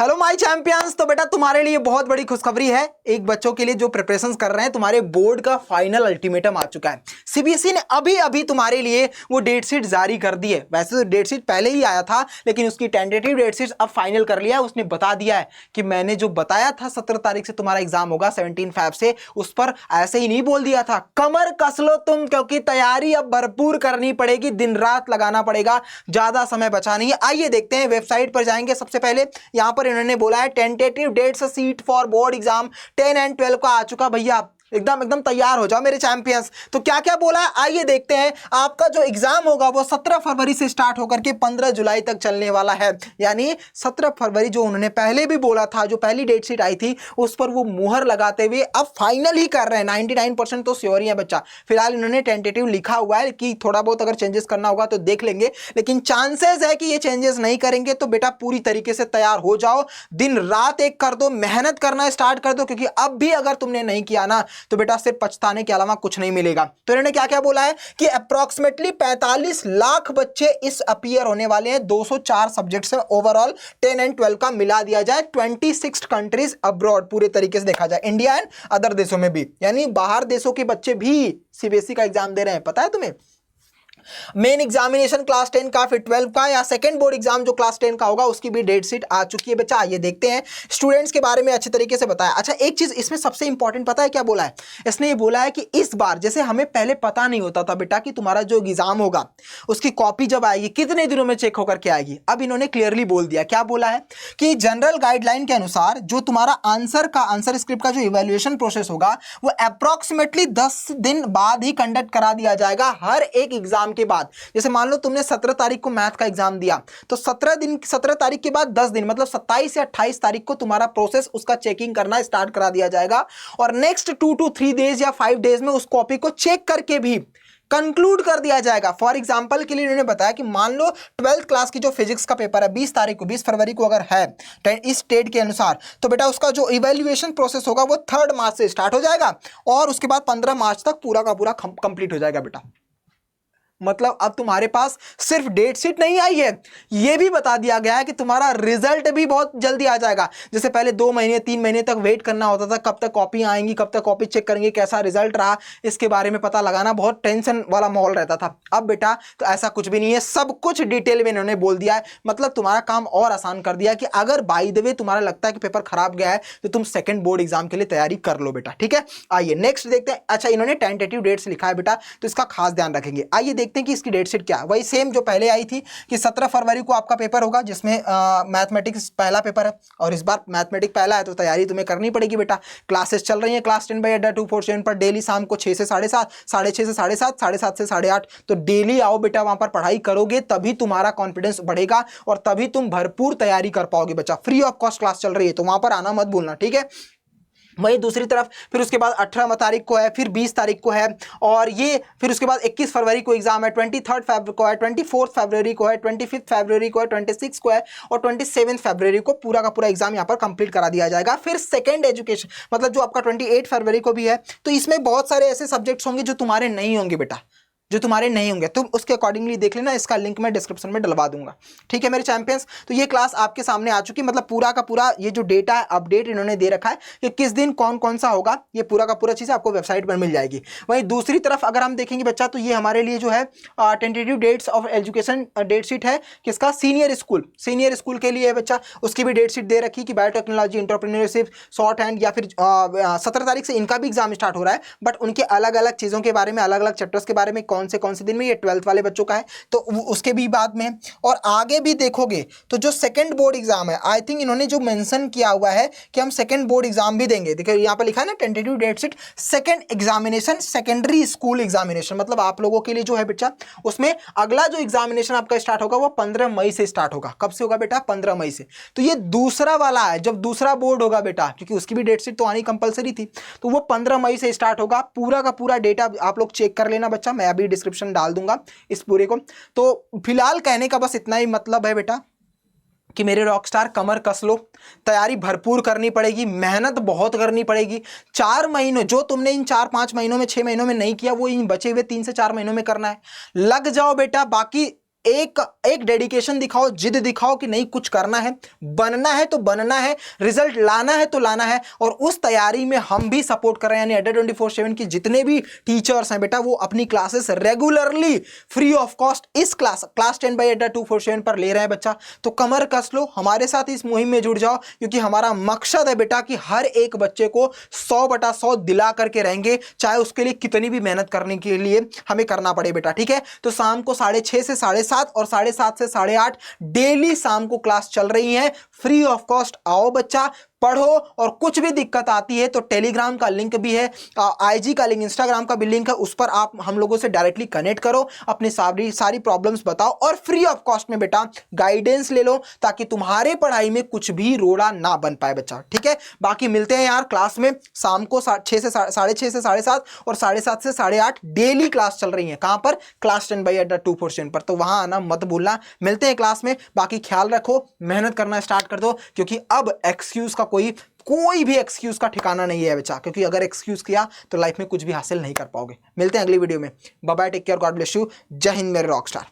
Hello my champions. तो बेटा तुम्हारे लिए बहुत बड़ी खुशखबरी है। एक बच्चों के लिए जो प्रिपरेशंस कर रहे हैं, तुम्हारे बोर्ड का फाइनल अल्टीमेटम आ चुका है। सीबीएसई ने अभी अभी तुम्हारे लिए वो डेट शीट जारी कर दी है। वैसे तो डेट शीट पहले ही आया था, लेकिन उसकी टेंटेटिव डेट शीट अब फाइनल कर लिया है। उसने बता दिया है कि मैंने जो बताया था 17 तारीख से तुम्हारा एग्जाम होगा 17 फेब से, उस पर ऐसे ही नहीं बोल दिया था। कमर कस लो तुम, क्योंकि तैयारी अब भरपूर करनी पड़ेगी, दिन रात लगाना पड़ेगा, ज्यादा समय बचा नहीं है। आइए देखते हैं, वेबसाइट पर जाएंगे। सबसे पहले यहां पर इन्होंने बोला है tentative dates sheet for board exam 10 and 12 का आ चुका। भैया एकदम एकदम तैयार हो जाओ मेरे चैंपियंस। तो क्या क्या बोला है आइए देखते हैं। आपका जो एग्जाम होगा वो 17 फरवरी से स्टार्ट होकर के 15 जुलाई तक चलने वाला है। यानी 17 फरवरी जो उन्होंने पहले भी बोला था, जो पहली डेट शीट आई थी उस पर वो मुहर लगाते हुए अब फाइनल ही कर रहे हैं। 99% तो श्योर ही है बच्चा। फिलहाल इन्होंने टेंटेटिव लिखा हुआ है कि थोड़ा बहुत अगर चेंजेस करना होगा तो देख लेंगे, लेकिन चांसेस है कि ये चेंजेस नहीं करेंगे। तो बेटा पूरी तरीके से तैयार हो जाओ, दिन रात एक कर दो, मेहनत करना स्टार्ट कर दो, क्योंकि अब भी अगर तुमने नहीं किया ना तो बेटा सिर्फ पछताने के अलावा कुछ नहीं मिलेगा। तो इन्होंने क्या क्या बोला है कि अप्रॉक्सीमेटली 45 लाख बच्चे इस अपीयर होने वाले हैं। 204 सब्जेक्ट्स है ओवरऑल। 10 एंड 12 का मिला दिया जाए। 26 कंट्रीज अब्रॉड, पूरे तरीके से देखा जाए इंडिया एंड अदर देशों में भी, यानी बाहर देशों के बच्चे भी सीबीएसई का एग्जाम दे रहे हैं। पता है तुम्हें? मेन एग्जामिनेशन क्लास 10 का, फिर 12 का या सेकंड बोर्ड एग्जाम जो क्लास 10 का होगा उसकी भी डेट शीट आ चुकी है बच्चा। ये देखते हैं। स्टूडेंट्स के बारे में अच्छे तरीके से बताया। अच्छा एक चीज इसमें सबसे इंपॉर्टेंट पता है क्या बोला है? इसने ये बोला है कि इस बार जैसे हमें पहले पता नहीं होता था बेटा कि तुम्हारा जो एग्जाम होगा उसकी कॉपी जब आएगी कितने दिनों में चेक होकर के आएगी। अब इन्होंने क्लियरली बोल दिया। क्या बोला है कि जनरल गाइडलाइन के अनुसार जो तुम्हारा आंसर स्क्रिप्ट का जो इवेल्युएशन प्रोसेस होगा वो अप्रॉक्सीमेटली 10 दिन बाद ही कंडक्ट करा दिया जाएगा हर एक एग्जाम के बाद। जैसे मान लो तुमने 17 तारीख को मैथ का एग्जाम दिया तो 17 तारीख के बाद 10 दिन मतलब 27 या 28 तारीख को तुम्हारा प्रोसेस उसका चेकिंग करना स्टार्ट करा दिया जाएगा, और नेक्स्ट 2 to 3 डेज या 5 डेज में उस कॉपी को चेक करके भी कंक्लूड कर दिया जाएगा। फॉर एग्जांपल के लिए इन्होंने बताया कि मान लो 12th क्लास की जो फिजिक्स का पेपर है 20 फरवरी को अगर है इस डेट के अनुसार, तो बेटा उसका जो इवैल्यूएशन प्रोसेस होगा वो 3 मार्च से स्टार्ट हो जाएगा और उसके बाद 15 मार्च तक पूरा का पूरा कंप्लीट हो जाएगा बेटा। मतलब अब तुम्हारे पास सिर्फ डेट शीट नहीं आई है, यह भी बता दिया गया है कि तुम्हारा रिजल्ट भी बहुत जल्दी आ जाएगा। जैसे पहले 2 महीने 3 महीने तक वेट करना होता था, कब तक कॉपी आएंगी, कब तक कॉपी चेक करेंगे, कैसा रिजल्ट रहा, इसके बारे में पता लगाना बहुत टेंशन वाला माहौल रहता था। अब बेटा तो ऐसा कुछ भी नहीं है, सब कुछ डिटेल में इन्होंने बोल दिया है। मतलब तुम्हारा काम और आसान कर दिया कि अगर बाय द वे तुम्हारा लगता है कि पेपर खराब गया है तो तुम सेकंड बोर्ड एग्जाम के लिए तैयारी कर लो बेटा। ठीक है, आइए नेक्स्ट देखते हैं। अच्छा इन्होंने टेंटेटिव डेट्स लिखा है बेटा, तो इसका खास ध्यान रखेंगे। आइए देखते हैं कि इसकी डेट शीट क्या है। वही सेम जो पहले आई थी कि 17 फरवरी को आपका पेपर होगा, जिसमें मैथमेटिक्स पहला पेपर है, और इस बार मैथमेटिक्स पहला है तो तैयारी तुम्हें करनी पड़ेगी बेटा। क्लासेस चल रही हैं क्लास 10 बाई अड्डा 247 पर डेली शाम को 6 से 7:30, 6:30 से 7:30, 7:30 से 8:30। तो डेली आओ बेटा, वहां पर पढ़ाई करोगे तभी तुम्हारा कॉन्फिडेंस बढ़ेगा और तभी तुम भरपूर तैयारी कर पाओगे बच्चा। फ्री ऑफ कॉस्ट क्लास चल रही है तो वहां पर आना मत भूलना, ठीक है। वहीं दूसरी तरफ फिर उसके बाद 18 तारीख को है, फिर 20 तारीख को है, और ये फिर उसके बाद 21 फरवरी को एग्जाम है, 23 फरवरी को है, 24 फरवरी को है, 25 फरवरी को है, 26 को है और 27 फरवरी को पूरा का पूरा एग्जाम यहाँ पर कंप्लीट करा दिया जाएगा। फिर सेकेंड एजुकेशन मतलब जो आपका 28 फरवरी को भी है, तो इसमें बहुत सारे ऐसे सब्जेक्ट्स होंगे जो तुम्हारे नहीं होंगे बेटा, जो तुम्हारे नहीं होंगे तुम उसके अकॉर्डिंगली देख लेना। इसका लिंक मैं डिस्क्रिप्शन में डलवा दूंगा, ठीक है मेरे चैंपियंस। तो ये क्लास आपके सामने आ चुकी, मतलब पूरा का पूरा ये जो डेटा है अपडेट इन्होंने दे रखा है कि किस दिन कौन कौन सा होगा, ये पूरा का पूरा चीज़ आपको वेबसाइट पर मिल जाएगी। वहीं दूसरी तरफ अगर हम देखेंगे बच्चा, तो ये हमारे लिए जो है tentative dates of education date sheet है किसका, सीनियर स्कूल के लिए है बच्चा। उसकी भी डेट शीट दे रखी कि बायोटेक्नोलॉजी, एंटरप्रेन्योरशिप, शॉर्ट हैंड, या फिर 17 तारीख से इनका भी एग्जाम स्टार्ट हो रहा है, बट उनके अलग अलग चीज़ों के बारे में, अलग अलग चैप्टर्स के बारे में कौन से दिन में, ये 12th वाले बच्चों का है तो उसके भी बाद में। और आगे भी देखोगे तो जो सेकंड बोर्ड एग्जाम है, आई थिंक इन्होंने जो मेंशन किया हुआ है कि हम सेकंड बोर्ड एग्जाम भी देंगे। देखिए यहां पर लिखा है ना tentative date sheet second examination, secondary school examination, मतलब आप लोगों के लिए जो है बेटा उसमें अगला जो एग्जामिनेशन आपका स्टार्ट होगा वो 15 मई से स्टार्ट होगा। कब से होगा बेटा? 15 मई से। तो ये दूसरा वाला है, जब दूसरा बोर्ड होगा बेटा, क्योंकि उसकी भी डेट शीट तो आनी कंपलसरी थी, तो वो 15 मई से स्टार्ट होगा। पूरा का पूरा डेटा आप लोग चेक कर लेना बच्चा, मैं अभी डिस्क्रिप्शन डाल दूंगा इस पूरे को। तो फिलहाल कहने का बस इतना ही मतलब है बेटा कि मेरे रॉकस्टार कमर कस लो, तैयारी भरपूर करनी पड़ेगी, मेहनत बहुत करनी पड़ेगी। 4 महीनों जो तुमने इन 4-5 महीनों में 6 महीनों में नहीं किया वो इन बचे हुए 3 से 4 महीनों में करना है। लग जाओ बेटा, बाकी एक डेडिकेशन दिखाओ, जिद दिखाओ कि नहीं कुछ करना है, बनना है तो बनना है, रिजल्ट लाना है तो लाना है। और उस तैयारी में हम भी सपोर्ट कर रहे हैं, यानी अड्डा 24/7 की जितने भी टीचर्स हैं बेटा वो अपनी classes regularly free of cost इस क्लास 10 बाई अड्डा 247 पर ले रहे हैं बच्चा। तो कमर कस लो, हमारे साथ इस मुहिम में जुड़ जाओ, क्योंकि हमारा मकसद है बेटा कि हर एक बच्चे को 100/100 दिला करके रहेंगे, चाहे उसके लिए कितनी भी मेहनत करने के लिए हमें करना पड़े बेटा, ठीक है। तो शाम को 6:30 से 7:30 और 7:30 से 8:30 डेली शाम को क्लास चल रही है, फ्री ऑफ कॉस्ट। आओ बच्चा, पढ़ो, और कुछ भी दिक्कत आती है तो टेलीग्राम का लिंक भी है, आईजी का लिंक, इंस्टाग्राम का भी लिंक है, उस पर आप हम लोगों से डायरेक्टली कनेक्ट करो, अपनी सारी प्रॉब्लम्स बताओ और फ्री ऑफ कॉस्ट में बेटा गाइडेंस ले लो, ताकि तुम्हारे पढ़ाई में कुछ भी रोड़ा ना बन पाए बच्चा, ठीक है। बाकी मिलते हैं यार क्लास में शाम को 6 से 7:30 और 7:30 से 8:30 डेली क्लास चल रही है। कहां पर? क्लास 10 बाई अड्डा 247 पर, तो वहां आना मत भूलना। मिलते हैं क्लास में, बाकी ख्याल रखो, मेहनत करना स्टार्ट कर दो, क्योंकि अब एक्सक्यूज का कोई भी एक्सक्यूज का ठिकाना नहीं है बच्चा, क्योंकि अगर एक्सक्यूज किया तो लाइफ में कुछ भी हासिल नहीं कर पाओगे। मिलते हैं अगली वीडियो में, bye bye, take care, God bless you, जय हिंद मेरे रॉकस्टार।